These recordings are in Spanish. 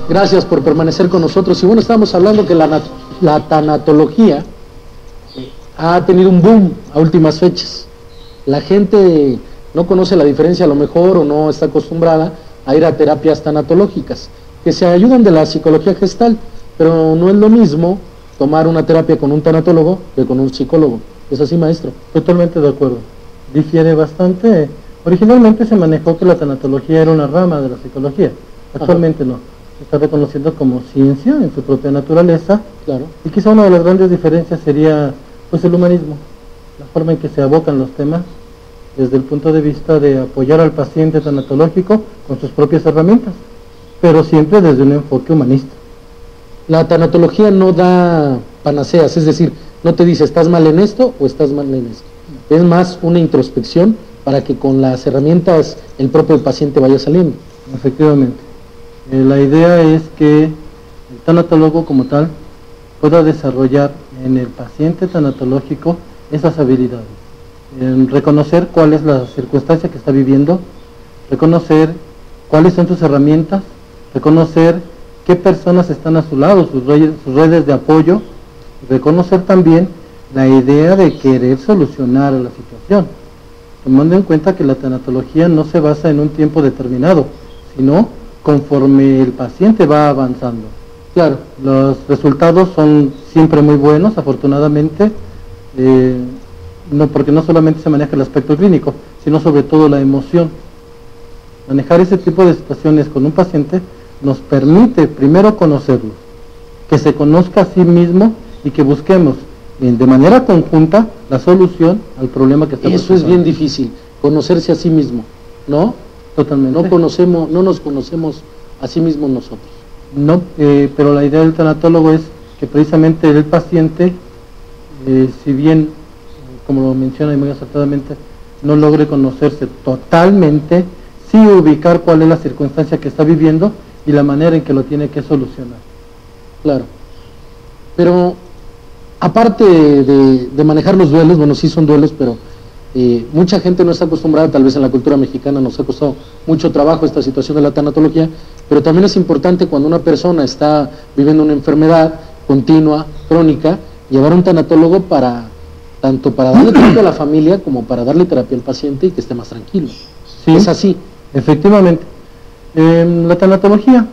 Gracias por permanecer con nosotros. Y bueno, estábamos hablando que la tanatología ha tenido un boom a últimas fechas. La gente no conoce la diferencia a lo mejor o no está acostumbrada a ir a terapias tanatológicas, que se ayudan de la psicología gestal, pero no es lo mismo tomar una terapia con un tanatólogo que con un psicólogo. ¿Es así, maestro? Totalmente de acuerdo. Difiere bastante. Originalmente se manejó que la tanatología era una rama de la psicología. Actualmente no. Se está reconociendo como ciencia en su propia naturaleza. Claro. Y quizá una de las grandes diferencias sería pues el humanismo, la forma en que se abocan los temas desde el punto de vista de apoyar al paciente tanatológico con sus propias herramientas, pero siempre desde un enfoque humanista. La tanatología no da panaceas, es decir, no te dice estás mal en esto o estás mal en esto. Es más una introspección para que con las herramientas el propio paciente vaya saliendo. Efectivamente. La idea es que el tanatólogo como tal pueda desarrollar en el paciente tanatológico esas habilidades. Reconocer cuál es la circunstancia que está viviendo, reconocer cuáles son sus herramientas, reconocer qué personas están a su lado, sus redes de apoyo, reconocer también la idea de querer solucionar la situación, tomando en cuenta que la tanatología no se basa en un tiempo determinado, sino conforme el paciente va avanzando. Claro, los resultados son siempre muy buenos, afortunadamente, porque no solamente se maneja el aspecto clínico, sino sobre todo la emoción. Manejar ese tipo de situaciones con un paciente nos permite primero conocerlo, que se conozca a sí mismo y que busquemos de manera conjunta la solución al problema que está presentando. Eso es bien difícil, conocerse a sí mismo, ¿no? Totalmente. No nos conocemos a sí mismos nosotros. No, pero la idea del tanatólogo es que precisamente el paciente, si bien, como lo menciona y muy acertadamente, no logre conocerse totalmente, sí ubicar cuál es la circunstancia que está viviendo y la manera en que lo tiene que solucionar. Claro. Pero, aparte de manejar los duelos, bueno, sí son duelos, pero mucha gente no está acostumbrada, tal vez en la cultura mexicana nos ha costado mucho trabajo esta situación de la tanatología, pero también es importante cuando una persona está viviendo una enfermedad continua, crónica, llevar a un tanatólogo tanto para darle terapia a la familia como para darle terapia al paciente y que esté más tranquilo. Sí, es así. Efectivamente. La tanatología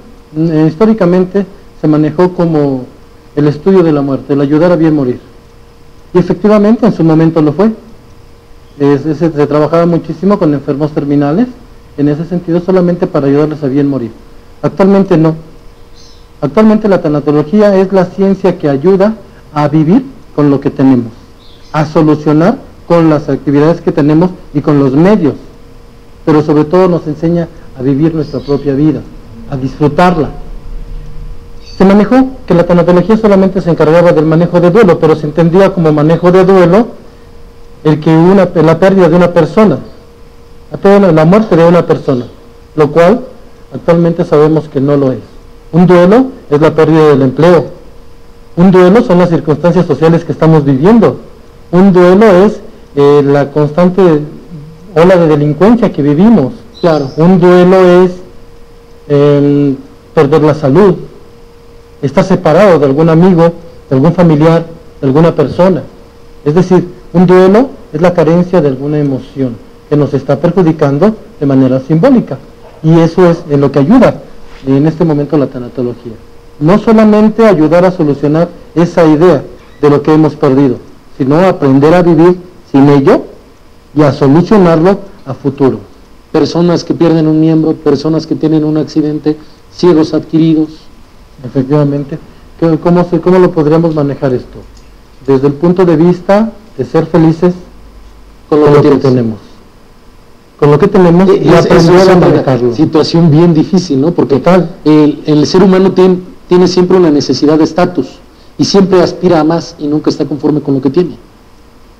históricamente se manejó como el estudio de la muerte, el ayudar a bien morir. Y efectivamente en su momento lo fue. Se trabajaba muchísimo con enfermos terminales, en ese sentido solamente para ayudarles a bien morir. Actualmente no. Actualmente la tanatología es la ciencia que ayuda a vivir con lo que tenemos, a solucionar con las actividades que tenemos y con los medios, pero sobre todo nos enseña a vivir nuestra propia vida, a disfrutarla. Se manejó que la tanatología solamente se encargaba del manejo de duelo, pero se entendía como manejo de duelo la pérdida de una persona, la muerte de una persona, lo cual actualmente sabemos que no lo es. Un duelo es la pérdida del empleo, un duelo son las circunstancias sociales que estamos viviendo, un duelo es la constante ola de delincuencia que vivimos. Claro, un duelo es perder la salud, estar separado de algún amigo, de algún familiar, de alguna persona. Es decir, un duelo es la carencia de alguna emoción que nos está perjudicando de manera simbólica. Y eso es en lo que ayuda en este momento la tanatología. No solamente ayudar a solucionar esa idea de lo que hemos perdido, sino aprender a vivir sin ello y a solucionarlo a futuro. Personas que pierden un miembro, personas que tienen un accidente, ciegos adquiridos. Efectivamente. ¿Cómo lo podríamos manejar esto? Desde el punto de vista de ser felices con lo que tenemos. Con lo que tenemos y aprender a manejarlo. Situación bien difícil, ¿no? Porque el ser humano tiene siempre una necesidad de estatus y siempre aspira a más y nunca está conforme con lo que tiene.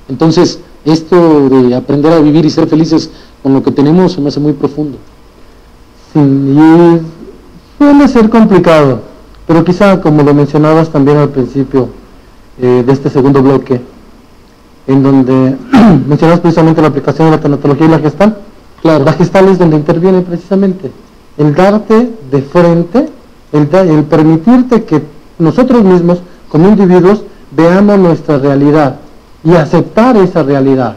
Entonces, esto de aprender a vivir y ser felices con lo que tenemos se me hace muy profundo. Sí, y suele ser complicado, pero quizá como lo mencionabas también al principio de este segundo bloque, en donde mencionabas precisamente la aplicación de la tanatología y la gestal. Claro, la gestal es donde interviene precisamente el darte de frente el permitirte que nosotros mismos, como individuos, veamos nuestra realidad y aceptar esa realidad.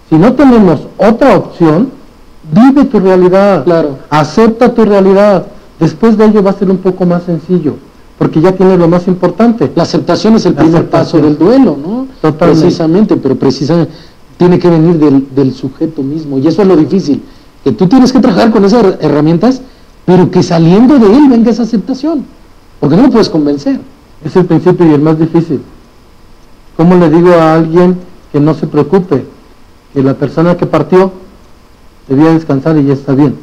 Si no tenemos otra opción, vive tu realidad, Claro. acepta tu realidad. Después de ello va a ser un poco más sencillo, porque ya tienes lo más importante. La aceptación es el La primer aceptación. paso del duelo, ¿no? Totalmente. Precisamente, pero precisamente tiene que venir del sujeto mismo, y eso es lo difícil, que tú tienes que trabajar con esas herramientas, pero que saliendo de él venga esa aceptación, porque no lo puedes convencer. Es el principio y el más difícil. ¿Cómo le digo a alguien que no se preocupe, que la persona que partió debía descansar y ya está bien?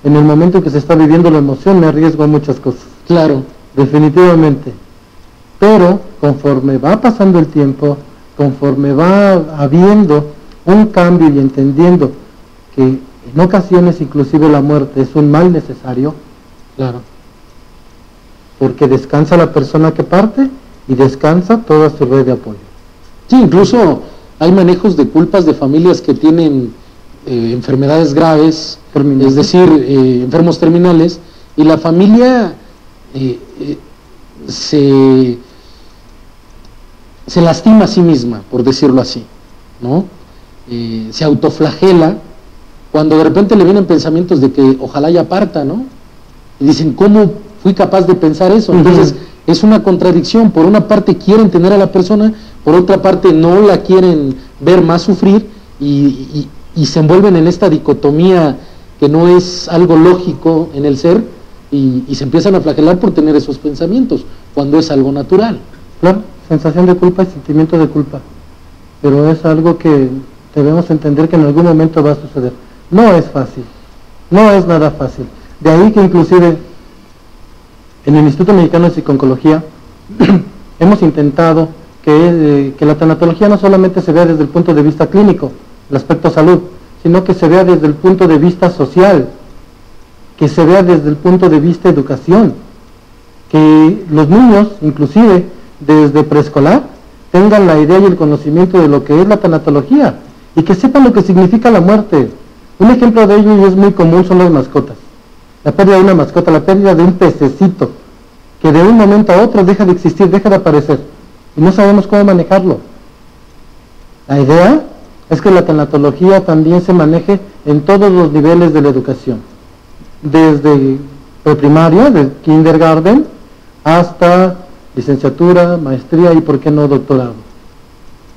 En el momento que se está viviendo la emoción me arriesgo a muchas cosas, Claro, definitivamente. Pero conforme va pasando el tiempo, conforme va habiendo un cambio y entendiendo que en ocasiones inclusive la muerte es un mal necesario, claro. porque descansa la persona que parte y descansa toda su red de apoyo. Sí, incluso hay manejos de culpas de familias que tienen enfermedades graves, Terminales. es decir, enfermos terminales, y la familia se lastima a sí misma, por decirlo así, ¿no? Se autoflagela cuando de repente le vienen pensamientos de que ojalá ya parta, ¿no? Y dicen, ¿cómo fui capaz de pensar eso? Entonces, es una contradicción. Por una parte quieren tener a la persona, por otra parte no la quieren ver más sufrir y se envuelven en esta dicotomía que no es algo lógico en el ser y se empiezan a flagelar por tener esos pensamientos, cuando es algo natural. Claro, sensación de culpa y sentimiento de culpa. Pero es algo que debemos entender que en algún momento va a suceder. No es fácil, no es nada fácil. De ahí que inclusive en el Instituto Mexicano de Psico-Oncología hemos intentado que la tanatología no solamente se vea desde el punto de vista clínico, el aspecto salud, sino que se vea desde el punto de vista social, que se vea desde el punto de vista educación, que los niños, inclusive desde preescolar, tengan la idea y el conocimiento de lo que es la tanatología y que sepan lo que significa la muerte. Un ejemplo de ello y es muy común son las mascotas. La pérdida de una mascota, la pérdida de un pececito, que de un momento a otro deja de existir, deja de aparecer, y no sabemos cómo manejarlo. La idea es que la tanatología también se maneje en todos los niveles de la educación, desde preprimaria, del kindergarten, hasta licenciatura, maestría y por qué no doctorado.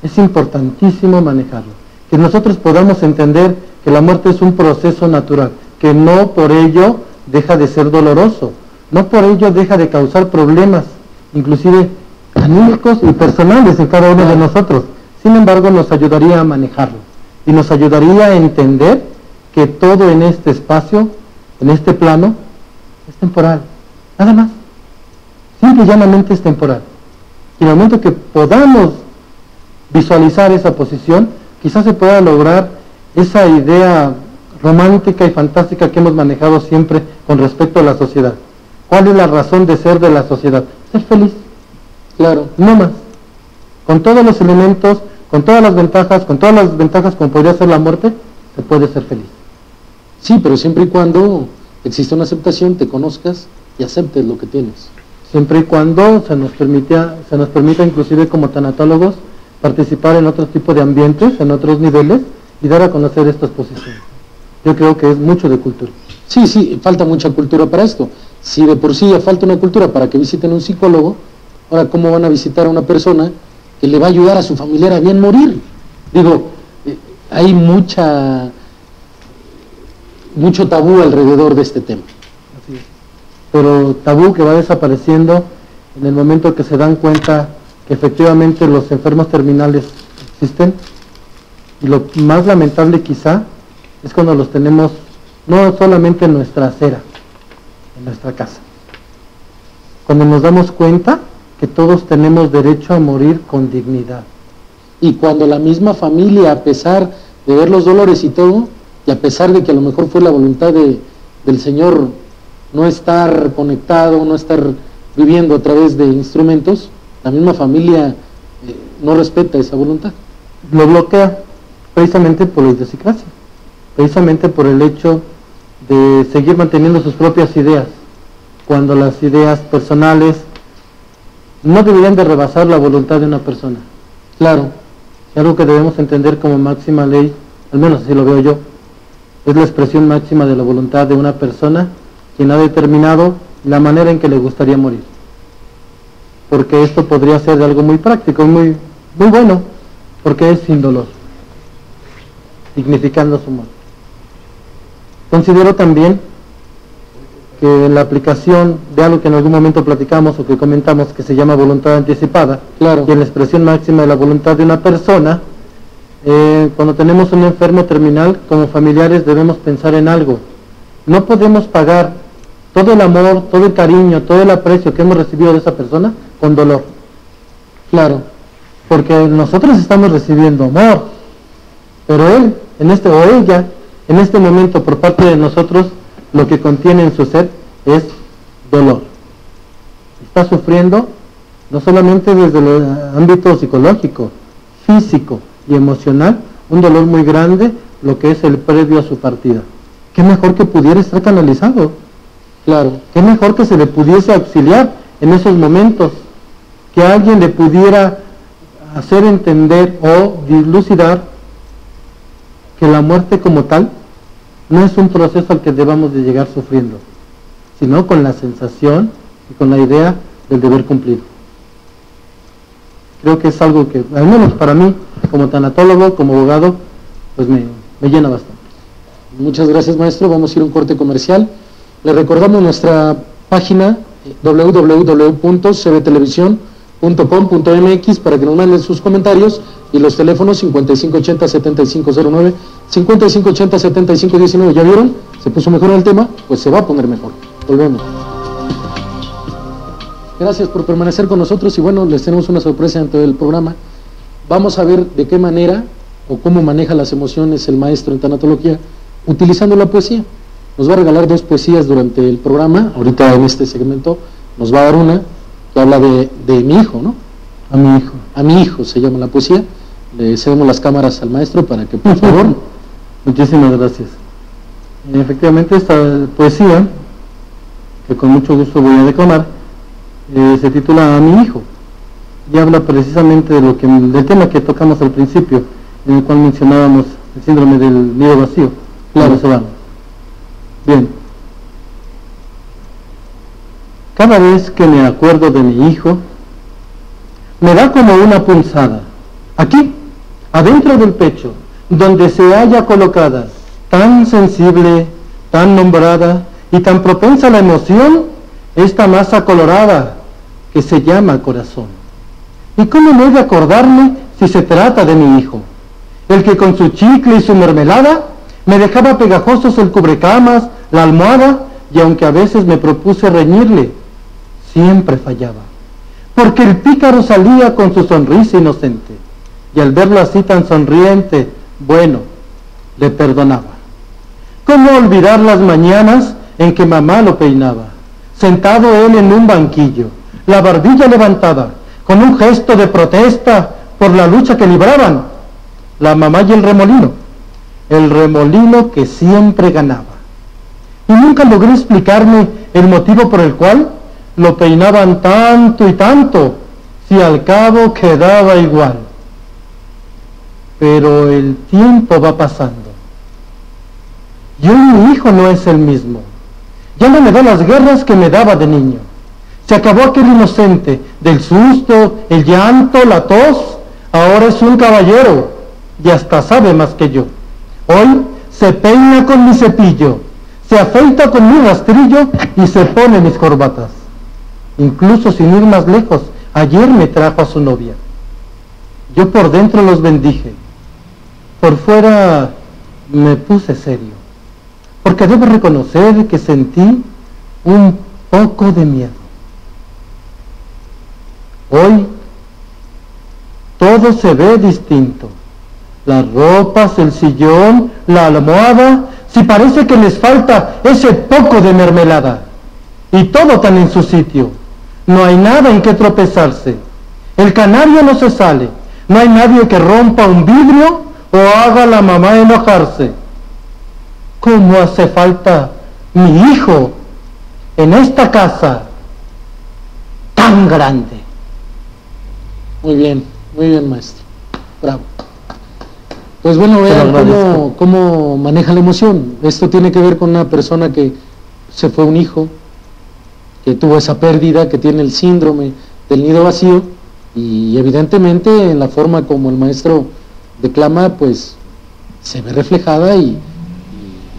Es importantísimo manejarlo, que nosotros podamos entender que la muerte es un proceso natural, que no por ello deja de ser doloroso, no por ello deja de causar problemas, inclusive anímicos y personales en cada uno de nosotros. Sin embargo, nos ayudaría a manejarlo y nos ayudaría a entender que todo en este espacio, en este plano, es temporal, nada más. Simple y llanamente es temporal. Y en el momento que podamos visualizar esa posición, quizás se pueda lograr esa idea romántica y fantástica que hemos manejado siempre con respecto a la sociedad. ¿Cuál es la razón de ser de la sociedad? Ser feliz. Claro. No más. Con todos los elementos, con todas las ventajas como podría ser la muerte, se puede ser feliz. Sí, pero siempre y cuando exista una aceptación, te conozcas y aceptes lo que tienes. Siempre y cuando se nos permita inclusive como tanatólogos participar en otro tipo de ambientes, en otros niveles y dar a conocer estas posiciones. Yo creo que es mucho de cultura. Sí, falta mucha cultura para esto. Si de por sí ya falta una cultura para que visiten un psicólogo, ahora ¿cómo van a visitar a una persona que le va a ayudar a su familiar a bien morir? Digo, hay mucho tabú alrededor de este tema. Así es. Pero tabú que va desapareciendo en el momento que se dan cuenta que efectivamente los enfermos terminales existen, y lo más lamentable quizá es cuando los tenemos no solamente en nuestra acera, en nuestra casa. Cuando nos damos cuenta que todos tenemos derecho a morir con dignidad. Y cuando la misma familia, a pesar de ver los dolores y todo, y a pesar de que a lo mejor fue la voluntad del Señor no estar conectado, no estar viviendo a través de instrumentos, la misma familia no respeta esa voluntad. Lo bloquea precisamente por la idiosincrasia, precisamente por el hecho de seguir manteniendo sus propias ideas, cuando las ideas personales no deberían de rebasar la voluntad de una persona. Claro, y algo que debemos entender como máxima ley, al menos así lo veo yo, es la expresión máxima de la voluntad de una persona quien ha determinado la manera en que le gustaría morir. Porque esto podría ser de algo muy práctico, muy bueno, porque es sin dolor, significando su muerte. Considero también que la aplicación de algo que en algún momento platicamos o que comentamos, que se llama voluntad anticipada, claro, y en la expresión máxima de la voluntad de una persona, cuando tenemos un enfermo terminal, como familiares debemos pensar en algo. No podemos pagar todo el amor, todo el cariño, todo el aprecio que hemos recibido de esa persona con dolor. Claro, porque nosotros estamos recibiendo amor, pero él, o ella, en este momento, por parte de nosotros, lo que contiene en su ser es dolor. Está sufriendo no solamente desde el ámbito psicológico, físico y emocional, un dolor muy grande, lo que es el previo a su partida. ¿Qué mejor que pudiera estar canalizado? Claro, qué mejor que se le pudiese auxiliar en esos momentos, que alguien le pudiera hacer entender o dilucidar que la muerte como tal no es un proceso al que debamos de llegar sufriendo, sino con la sensación y con la idea del deber cumplido. Creo que es algo que, al menos para mí, como tanatólogo, como abogado, pues me llena bastante. Muchas gracias, maestro. Vamos a ir a un corte comercial. Le recordamos nuestra página www.cbtelevisión.com.mx para que nos manden sus comentarios, y los teléfonos 5580-7509, 5580-7519. ¿Ya vieron? Se puso mejor el tema, pues se va a poner mejor. Volvemos. Gracias por permanecer con nosotros, y bueno, les tenemos una sorpresa dentro del programa. Vamos a ver de qué manera o cómo maneja las emociones el maestro en tanatología utilizando la poesía. Nos va a regalar 2 poesías durante el programa. Ahorita en este segmento nos va a dar una que habla de mi hijo, ¿no? A mi hijo. A mi hijo se llama la poesía. Le cedemos las cámaras al maestro para que, por favor. Muchísimas gracias. Efectivamente, esta poesía, que con mucho gusto voy a declamar, se titula A mi hijo, y habla precisamente de del tema que tocamos al principio, en el cual mencionábamos el síndrome del nido vacío. Claro, se va. Bien. Cada vez que me acuerdo de mi hijo, me da como una punzada, aquí, adentro del pecho, donde se halla colocada, tan sensible, tan nombrada y tan propensa a la emoción, esta masa colorada que se llama corazón. ¿Y cómo no he de acordarme si se trata de mi hijo? El que con su chicle y su mermelada me dejaba pegajosos el cubrecamas, la almohada, y aunque a veces me propuse reñirle, siempre fallaba. Porque el pícaro salía con su sonrisa inocente, y al verlo así tan sonriente, bueno, le perdonaba. ¿Cómo olvidar las mañanas en que mamá lo peinaba, sentado él en un banquillo, la barbilla levantada, con un gesto de protesta por la lucha que libraban, la mamá y el remolino que siempre ganaba? Y nunca logré explicarme el motivo por el cual lo peinaban tanto y tanto, si al cabo quedaba igual. Pero el tiempo va pasando. Y hoy mi hijo no es el mismo. Ya no me da las guerras que me daba de niño. Se acabó aquel inocente del susto, el llanto, la tos. Ahora es un caballero y hasta sabe más que yo. Hoy se peina con mi cepillo, se afeita con mi rastrillo y se pone mis corbatas. Incluso sin ir más lejos, ayer me trajo a su novia. Yo por dentro los bendije, por fuera me puse serio, porque debo reconocer que sentí un poco de miedo. Hoy todo se ve distinto. Las ropas, el sillón, la almohada, si parece que les falta ese poco de mermelada. Y todo tan en su sitio. No hay nada en que tropezarse. El canario no se sale. No hay nadie que rompa un vidrio o haga a la mamá enojarse. ¿Cómo hace falta mi hijo? en esta casa tan grande. Muy bien, maestro. Bravo. Pues bueno, vean cómo maneja la emoción. Esto tiene que ver con una persona que se fue un hijo, que tuvo esa pérdida, que tiene el síndrome del nido vacío, y evidentemente en la forma como el maestro declama, pues se ve reflejada y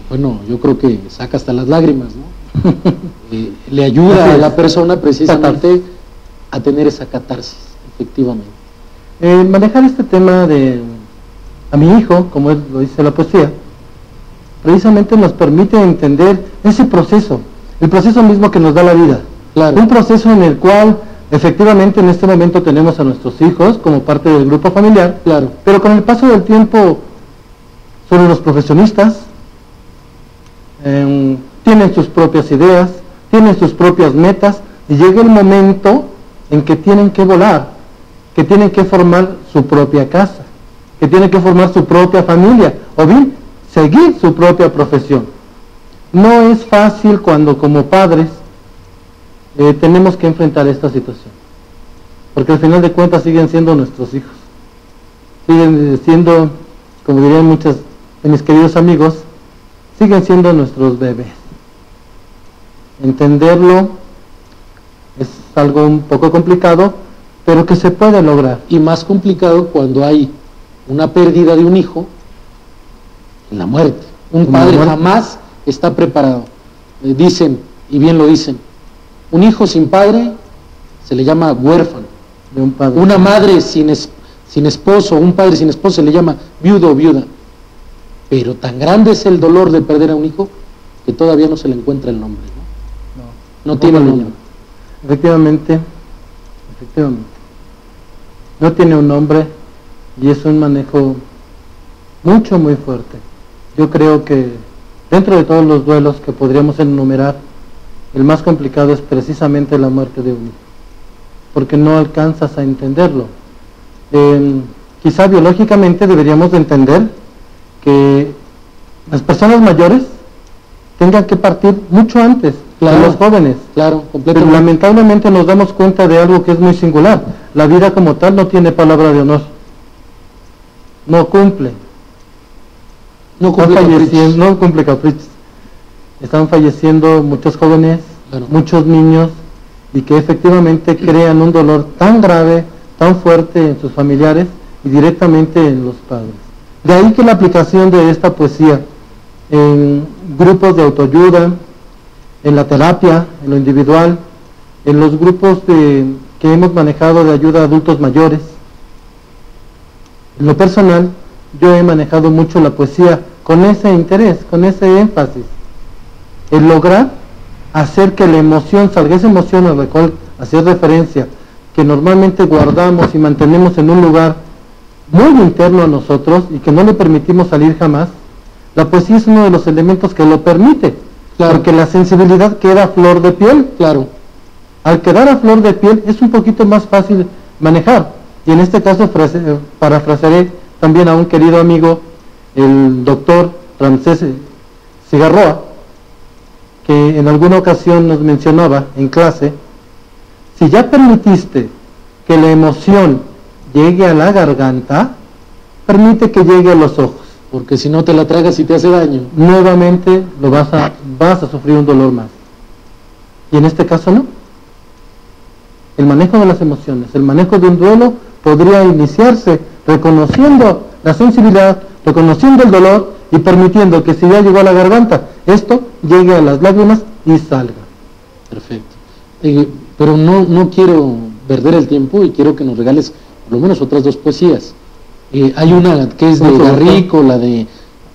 bueno, yo creo que saca hasta las lágrimas, ¿no? Le ayuda a la persona precisamente a tener esa catarsis, efectivamente. Manejar este tema de a mi hijo, como él lo dice la poesía, precisamente nos permite entender ese proceso, el proceso mismo que nos da la vida. Claro. Un proceso en el cual efectivamente en este momento tenemos a nuestros hijos como parte del grupo familiar, claro, pero con el paso del tiempo son unos profesionistas, tienen sus propias ideas, tienen sus propias metas, y llega el momento en que tienen que volar, que tienen que formar su propia casa, que tienen que formar su propia familia, o bien seguir su propia profesión. No es fácil cuando como padres tenemos que enfrentar esta situación, porque al final de cuentas siguen siendo nuestros hijos, siguen siendo, como dirían muchos de mis queridos amigos, siguen siendo nuestros bebés. Entenderlo es algo un poco complicado, pero que se puede lograr. Y más complicado cuando hay una pérdida de un hijo, la muerte. Un padre jamás está preparado. Dicen, y bien lo dicen, un hijo sin padre se le llama huérfano. De un padre. Una madre sin esposo, un padre sin esposo se le llama viudo o viuda. Pero tan grande es el dolor de perder a un hijo que todavía no se le encuentra el nombre, ¿no? No tiene nombre. Efectivamente, no tiene un nombre, y es un manejo muy fuerte. Yo creo que dentro de todos los duelos que podríamos enumerar, el más complicado es precisamente la muerte de un hijo, porque no alcanzas a entenderlo. Quizá biológicamente deberíamos de entender que las personas mayores tengan que partir mucho antes de los jóvenes. Claro, pero lamentablemente nos damos cuenta de algo que es muy singular. La vida como tal no tiene palabra de honor. No cumple. No cumple caprichos. Están falleciendo muchos jóvenes, muchos niños, y que efectivamente crean un dolor tan grave, tan fuerte en sus familiares y directamente en los padres. De ahí que la aplicación de esta poesía en grupos de autoayuda, en la terapia, en lo individual, en los grupos que hemos manejado de ayuda a adultos mayores. En lo personal, yo he manejado mucho la poesía con ese interés, con ese énfasis, el lograr hacer que la emoción salga, esa emoción a la cual hacía referencia, que normalmente guardamos y mantenemos en un lugar muy interno a nosotros y que no le permitimos salir jamás. La poesía es uno de los elementos que lo permite, porque la sensibilidad queda a flor de piel. Al quedar a flor de piel es un poquito más fácil manejar, y en este caso parafrasearé también a un querido amigo, el doctor Ramsés Cigarroa, que en alguna ocasión nos mencionaba en clase: si ya permitiste que la emoción llegue a la garganta, permite que llegue a los ojos. Porque si no te la tragas y te hace daño, nuevamente vas a sufrir un dolor más. Y en este caso no. El manejo de las emociones, el manejo de un duelo podría iniciarse reconociendo la sensibilidad, reconociendo el dolor y permitiendo que si ya llegó a la garganta, esto llegue a las lágrimas y salga. Perfecto. Pero no quiero perder el tiempo y quiero que nos regales por lo menos otras dos poesías. Hay una que es de Garrico, la de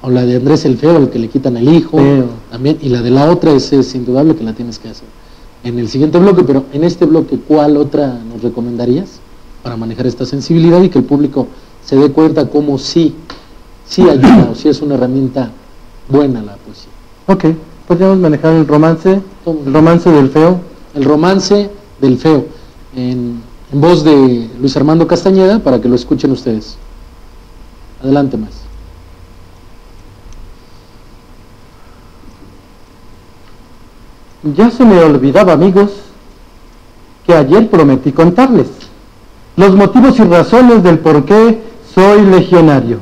Andrés el Feo, al que le quitan el hijo, también, y la de la otra es indudable que la tienes que hacer en el siguiente bloque. Pero en este bloque, ¿cuál otra nos recomendarías para manejar esta sensibilidad y que el público se dé cuenta cómo sí ayuda, o sí es una herramienta buena la poesía? Ok, podríamos manejar el romance del Feo. El romance del Feo, en voz de Luis Armando Castañeda, para que lo escuchen ustedes. Adelante, más. Ya se me olvidaba, amigos, que ayer prometí contarles los motivos y razones del por qué soy legionario.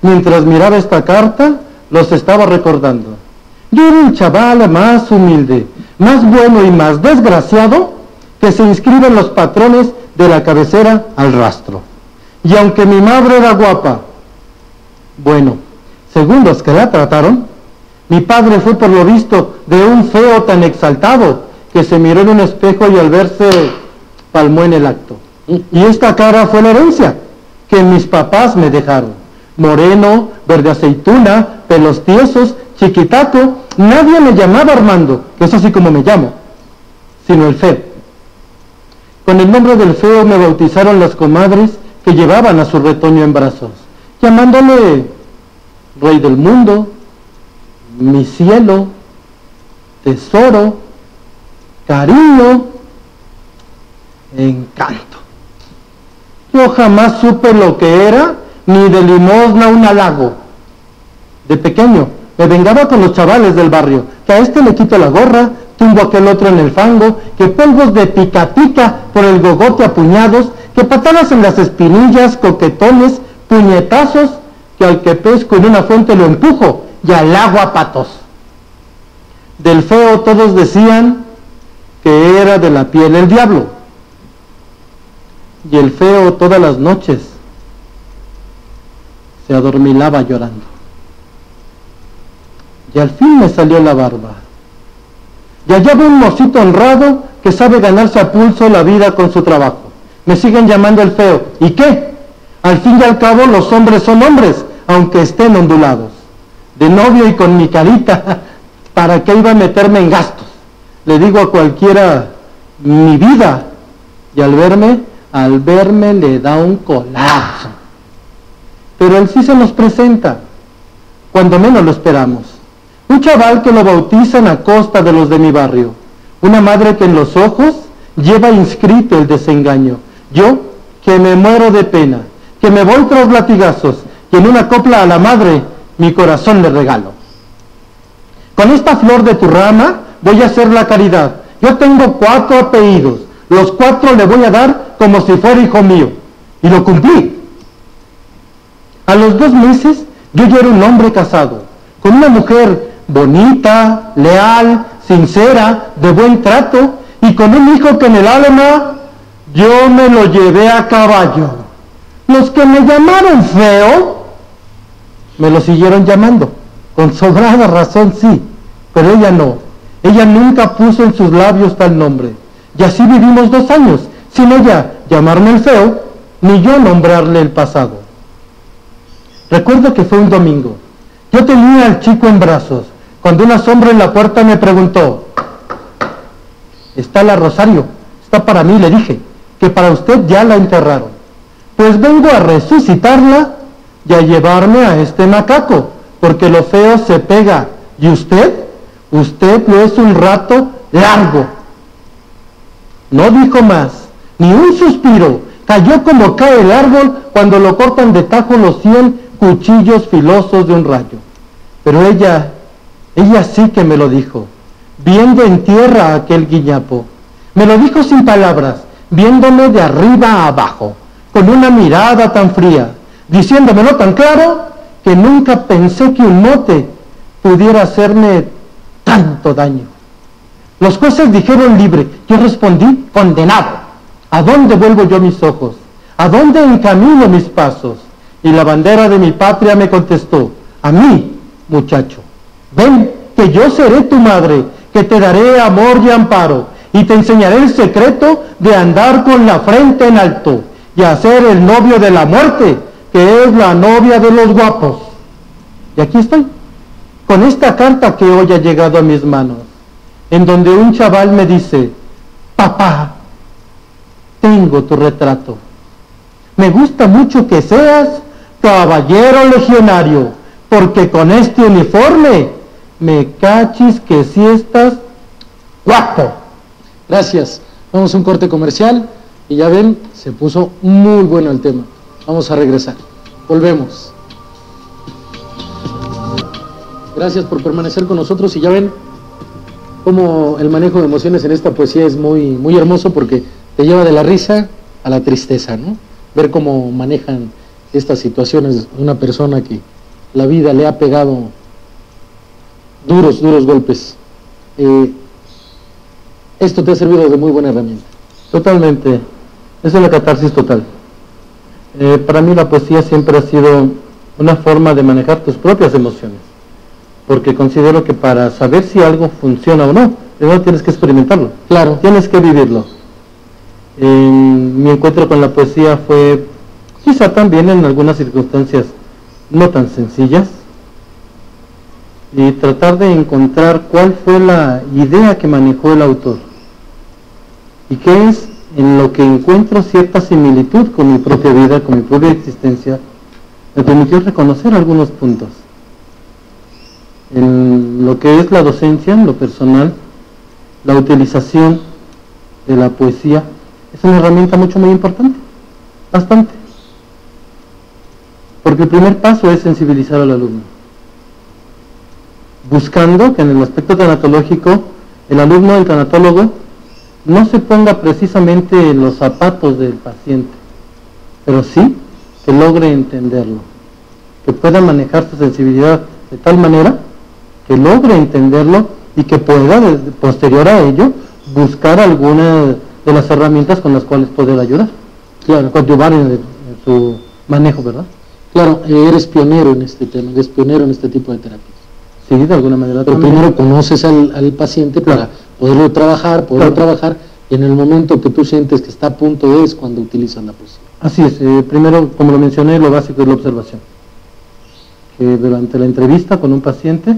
Mientras miraba esta carta, los estaba recordando. Yo era un chaval más humilde, más bueno y más desgraciado que se inscribe en los patrones de la cabecera al rastro. Y aunque mi madre era guapa, bueno, según los que la trataron, mi padre fue por lo visto de un feo tan exaltado que se miró en un espejo y al verse palmó en el acto. Y esta cara fue la herencia que mis papás me dejaron. Moreno, verde aceituna, pelos tiesos, chiquitaco. Nadie me llamaba Armando, que es así como me llamo, sino el feo. Con el nombre del feo me bautizaron las comadres que llevaban a su retoño en brazos, llamándole rey del mundo, mi cielo, tesoro, cariño, encanto. Yo jamás supe lo que era, ni de limosna un halago. De pequeño me vengaba con los chavales del barrio, que a este le quito la gorra, tumbo a aquel otro en el fango, que polvos de pica pica por el gogote a puñados, que patadas en las espinillas, coquetones, puñetazos, que al que pesco en una fuente lo empujo y al agua a patos. Del feo todos decían que era de la piel el diablo. Y el feo todas las noches se adormilaba llorando. Y al fin me salió la barba. Y allá va un mocito honrado que sabe ganarse a pulso la vida con su trabajo. Me siguen llamando el feo. ¿Y qué? Al fin y al cabo los hombres son hombres, aunque estén ondulados. De novio y con mi carita, ¿para qué iba a meterme en gastos? Le digo a cualquiera, mi vida. Y al verme le da un colapso. Pero él sí se nos presenta, cuando menos lo esperamos. Un chaval que lo bautizan a costa de los de mi barrio. Una madre que en los ojos lleva inscrito el desengaño. Yo, que me muero de pena, que me voy tras latigazos, y en una copla a la madre, mi corazón le regalo. Con esta flor de tu rama voy a hacer la caridad. Yo tengo 4 apellidos. Los 4 le voy a dar como si fuera hijo mío. Y lo cumplí. A los 2 meses yo ya era un hombre casado, con una mujer bonita, leal, sincera, de buen trato, y con un hijo que en el alma yo me lo llevé a caballo. Los que me llamaron feo, me lo siguieron llamando, con sobrada razón sí, pero ella no. Ella nunca puso en sus labios tal nombre. Y así vivimos 2 años, sin ella llamarme el feo, ni yo nombrarle el pasado. Recuerdo que fue un domingo. Yo tenía al chico en brazos, cuando una sombra en la puerta me preguntó, ¿está la Rosario? Está para mí, le dije, que para usted ya la enterraron. Pues vengo a resucitarla y a llevarme a este macaco, porque lo feo se pega. ¿Y usted? Usted lo es un rato largo. No dijo más, ni un suspiro. Cayó como cae el árbol cuando lo cortan de tajo los 100 cuchillos filosos de un rayo. Pero ella sí que me lo dijo, viendo en tierra a aquel guiñapo. Me lo dijo sin palabras, viéndome de arriba a abajo, con una mirada tan fría, diciéndomelo tan claro que nunca pensé que un mote pudiera hacerme tanto daño. Los jueces dijeron libre, yo respondí condenado. ¿A dónde vuelvo yo mis ojos? ¿A dónde encamino mis pasos? Y la bandera de mi patria me contestó, a mí, muchacho, ven que yo seré tu madre, que te daré amor y amparo, y te enseñaré el secreto de andar con la frente en alto, y a ser el novio de la muerte, que es la novia de los guapos. Y aquí estoy, con esta carta que hoy ha llegado a mis manos, en donde un chaval me dice, papá, tengo tu retrato. Me gusta mucho que seas caballero legionario, porque con este uniforme me cachis que sí estás guapo. Gracias. Vamos a un corte comercial y ya ven, se puso muy bueno el tema. Vamos a regresar. Volvemos. Gracias por permanecer con nosotros y ya ven, como el manejo de emociones en esta poesía es muy hermoso porque te lleva de la risa a la tristeza, ¿no? Ver cómo manejan estas situaciones una persona que la vida le ha pegado duros golpes. Esto te ha servido de muy buena herramienta. Totalmente, esa es la catarsis total. Para mí la poesía siempre ha sido una forma de manejar tus propias emociones, porque considero que para saber si algo funciona o no, primero tienes que experimentarlo, Claro. Tienes que vivirlo. Mi encuentro con la poesía fue quizá también en algunas circunstancias no tan sencillas, y tratar de encontrar cuál fue la idea que manejó el autor y qué es en lo que encuentro cierta similitud con mi propia vida, con mi propia existencia. Me permitió reconocer algunos puntos. En lo que es la docencia, en lo personal, la utilización de la poesía es una herramienta muy importante, bastante. Porque el primer paso es sensibilizar al alumno, buscando que en el aspecto tanatológico el alumno, el tanatólogo, no se ponga precisamente en los zapatos del paciente, pero sí que logre entenderlo, que pueda manejar su sensibilidad de tal manera que logre entenderlo y que pueda, posterior a ello, buscar alguna de las herramientas con las cuales poder ayudar, Claro. coadyuvar en su manejo, ¿verdad? Claro, eres pionero en este tema, eres pionero en este tipo de terapias. Sí, de alguna manera. Pero también. primero conoces al paciente para poderlo trabajar, y en el momento que tú sientes que está a punto es cuando utilizas la poesía. Así es, primero, como lo mencioné, lo básico es la observación. Que durante la entrevista con un paciente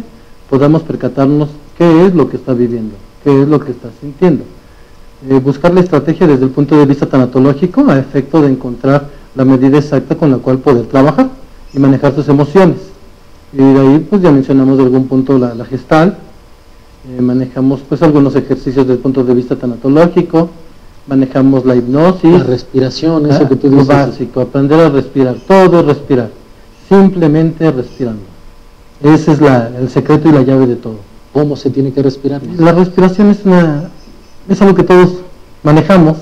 podamos percatarnos qué es lo que está viviendo, qué es lo que está sintiendo. Buscar la estrategia desde el punto de vista tanatológico a efecto de encontrar la medida exacta con la cual poder trabajar y manejar sus emociones. Y de ahí pues ya mencionamos de algún punto la gestal, manejamos pues algunos ejercicios desde el punto de vista tanatológico, manejamos la hipnosis, La respiración, eso que tú lo dices. básico, aprender a respirar, todo es respirar, simplemente respirando. Ese es el secreto y la llave de todo. ¿Cómo se tiene que respirar? La respiración es algo que todos manejamos,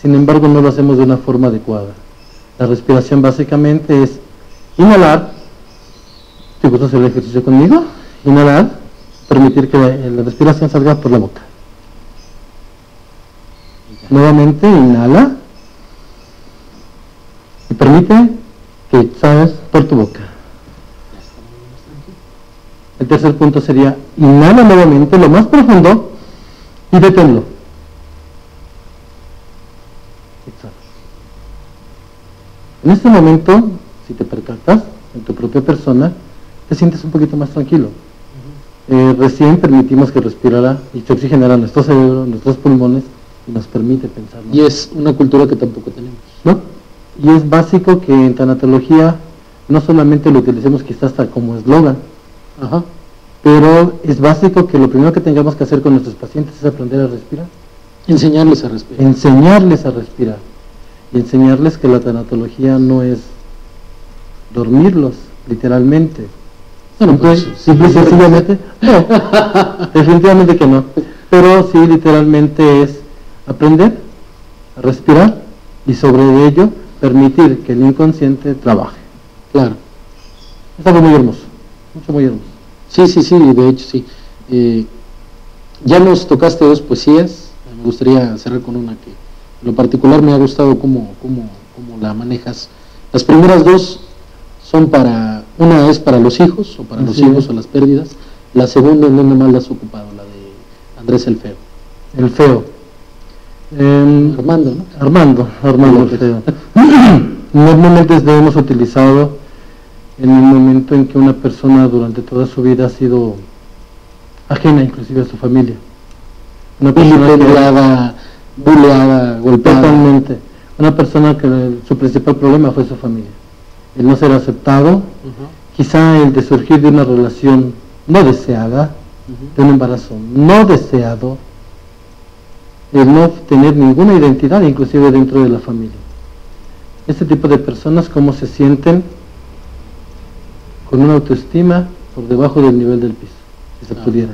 sin embargo no lo hacemos de una forma adecuada. La respiración básicamente es inhalar, ¿te gusta hacer el ejercicio conmigo? Inhalar, permitir que la respiración salga por la boca. Nuevamente inhala y permite que exhales por tu boca. El tercer punto sería inhala nuevamente lo más profundo y deténlo. Exhala. En este momento, si te percatas en tu propia persona, te sientes un poquito más tranquilo. Recién permitimos que respirara y se oxigenara nuestro cerebro, nuestros pulmones, y nos permite pensar, ¿no? Y es una cultura que tampoco tenemos. ¿No? Y es básico que en tanatología no solamente lo utilicemos quizás hasta como eslogan, Ajá. pero es básico que lo primero que tengamos que hacer con nuestros pacientes es aprender a respirar. Enseñarles a respirar. Enseñarles a respirar. Y enseñarles que la tanatología no es dormirlos, literalmente. Bueno, pues, Simple y sencillamente, no, definitivamente que no. Pero sí, literalmente es aprender a respirar y sobre ello permitir que el inconsciente trabaje. Claro. Es algo muy hermoso, muy hermoso. Sí, de hecho sí. Ya nos tocaste dos poesías, me gustaría cerrar con una que en lo particular me ha gustado cómo la manejas. Las primeras dos son una es para los hijos, o para los hijos o las pérdidas, la segunda en donde más la has ocupado, la de Andrés el Feo. El Feo. Armando, ¿no? Armando el Feo. Normalmente hemos utilizado en el momento en que una persona durante toda su vida ha sido ajena inclusive a su familia. Una persona buleada, golpeada. Totalmente. Una persona que su principal problema fue su familia. El no ser aceptado, quizá el de surgir de una relación no deseada, de un embarazo no deseado, el no tener ninguna identidad inclusive dentro de la familia. Este tipo de personas, ¿cómo se sienten? Con una autoestima por debajo del nivel del piso, si se pudiera.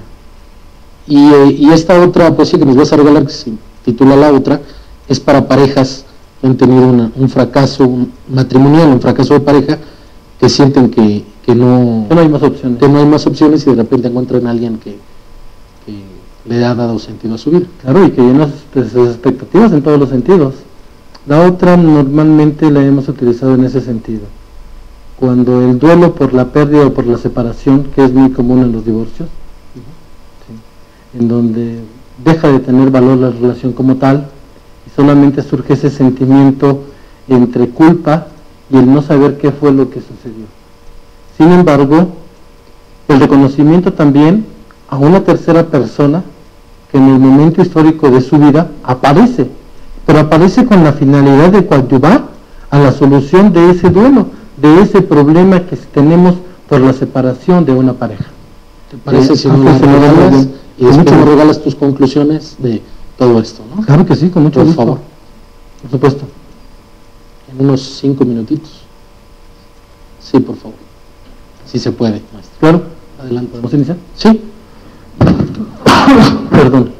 Y esta otra poesía que nos vas a regalar, que se titula La Otra, es para parejas que han tenido un fracaso matrimonial, un fracaso de pareja, que sienten que no hay más opciones. Que no hay más opciones y de repente encuentran a alguien que le ha dado sentido a su vida. Claro, y que llena sus expectativas en todos los sentidos. La otra normalmente la hemos utilizado en ese sentido. Cuando el duelo por la pérdida o por la separación, que es muy común en los divorcios, ¿sí?, en donde deja de tener valor la relación como tal, y solamente surge ese sentimiento entre culpa y el no saber qué fue lo que sucedió. Sin embargo, el reconocimiento también a una tercera persona que en el momento histórico de su vida aparece, pero aparece con la finalidad de coadyuvar a la solución de ese duelo, de ese problema que tenemos por la separación de una pareja. ¿Te parece si nos las regalas y después nos regalas tus conclusiones de todo esto, ¿no? Claro que sí, con mucho gusto. Por favor. Por supuesto. En unos 5 minutitos. Sí, por favor. Si se puede, maestro. Claro. Adelante. ¿Podemos iniciar? Sí. Perdón.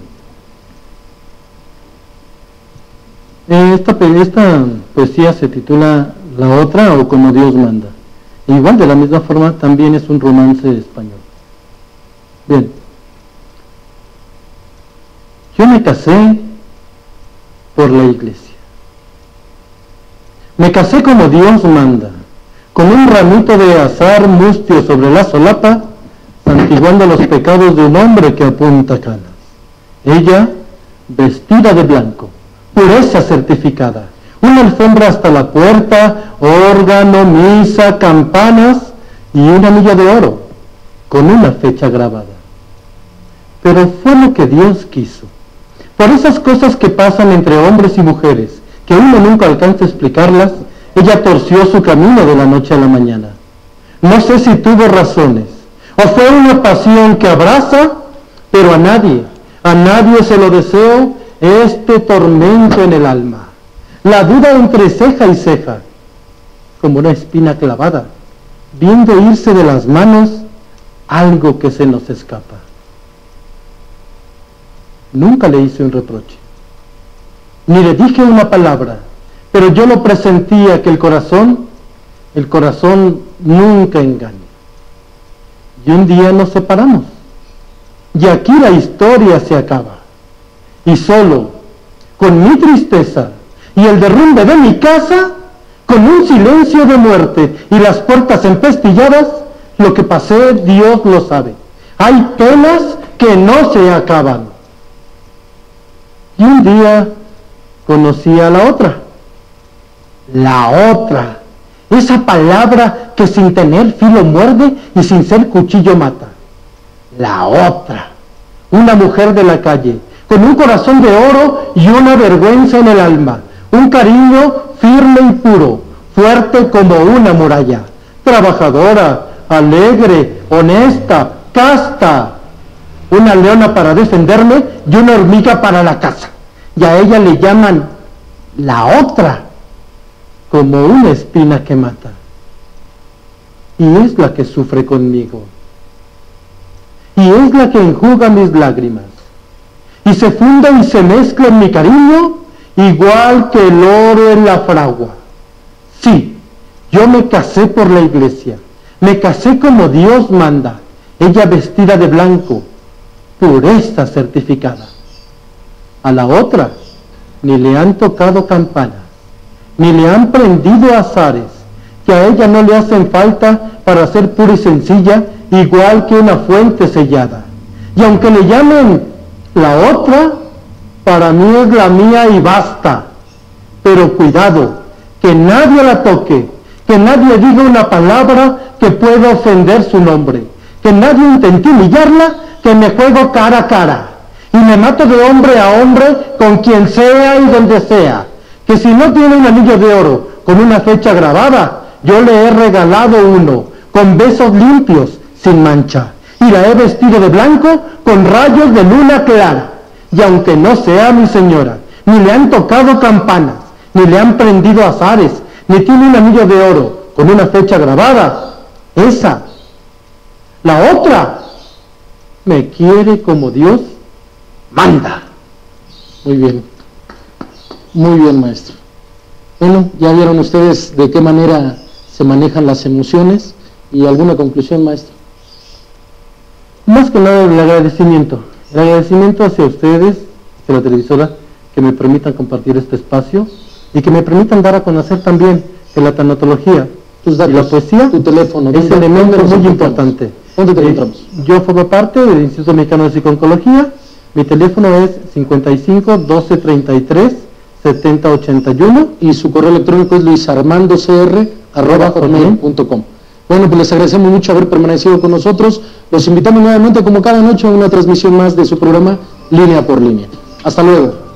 Esta poesía se titula La Otra o Como Dios Manda. E igual, de la misma forma, también es un romance español. Bien. Yo me casé por la iglesia. Me casé como Dios manda, con un ramito de azar mustio sobre la solapa, santiguando los pecados de un hombre que apunta canas. Ella, vestida de blanco, pureza certificada, una alfombra hasta la puerta, órgano, misa, campanas y un anillo de oro, con una fecha grabada. Pero fue lo que Dios quiso. Por esas cosas que pasan entre hombres y mujeres, que uno nunca alcanza a explicarlas, ella torció su camino de la noche a la mañana. No sé si tuvo razones, o fue una pasión que abraza, pero a nadie se lo deseo este tormento en el alma. La duda entre ceja y ceja, como una espina clavada, viendo irse de las manos algo que se nos escapa. Nunca le hice un reproche, ni le dije una palabra, pero yo lo presentía que el corazón nunca engaña. Y un día nos separamos, y aquí la historia se acaba. Y solo, con mi tristeza y el derrumbe de mi casa, con un silencio de muerte y las puertas empestilladas, lo que pasé Dios lo sabe. Hay penas que no se acaban. Y un día conocí a la otra. La otra. Esa palabra que sin tener filo muerde y sin ser cuchillo mata. La otra. Una mujer de la calle, con un corazón de oro y una vergüenza en el alma. Un cariño firme y puro, fuerte como una muralla. Trabajadora, alegre, honesta, casta. Una leona para defenderme y una hormiga para la caza. Y a ella le llaman la otra, como una espina que mata. Y es la que sufre conmigo. Y es la que enjuga mis lágrimas. Y se funda y se mezcla en mi cariño, igual que el oro en la fragua. Sí, yo me casé por la iglesia. Me casé como Dios manda. Ella vestida de blanco, pureza certificada. A la otra ni le han tocado campanas, ni le han prendido azares, que a ella no le hacen falta para ser pura y sencilla, igual que una fuente sellada. Y aunque le llamen la otra, para mí es la mía y basta. Pero cuidado, que nadie la toque, que nadie diga una palabra que pueda ofender su nombre, que nadie intente humillarla, que me juego cara a cara. Y me mato de hombre a hombre con quien sea y donde sea. Que si no tiene un anillo de oro con una fecha grabada, yo le he regalado uno, con besos limpios, sin mancha. Y la he vestido de blanco con rayos de luna clara. Y aunque no sea mi señora, ni le han tocado campanas, ni le han prendido azares, ni tiene un anillo de oro con una fecha grabada, esa, la otra, me quiere como Dios manda. Muy bien, maestro. Bueno, ya vieron ustedes de qué manera se manejan las emociones. ¿Y alguna conclusión, maestro? Más que nada el agradecimiento hacia ustedes, hacia la televisora, que me permitan compartir este espacio y que me permitan dar a conocer también que la tanatología y la poesía tu teléfono, es elemento muy importante. ¿Dónde te encontramos? Yo formo parte del Instituto Mexicano de Psico-Oncología. Mi teléfono es 55 12 33 70 81 y su correo electrónico es luisarmandocr@hotmail.com. Bueno, pues les agradecemos mucho haber permanecido con nosotros. Los invitamos nuevamente, como cada noche, a una transmisión más de su programa Línea por Línea. Hasta luego.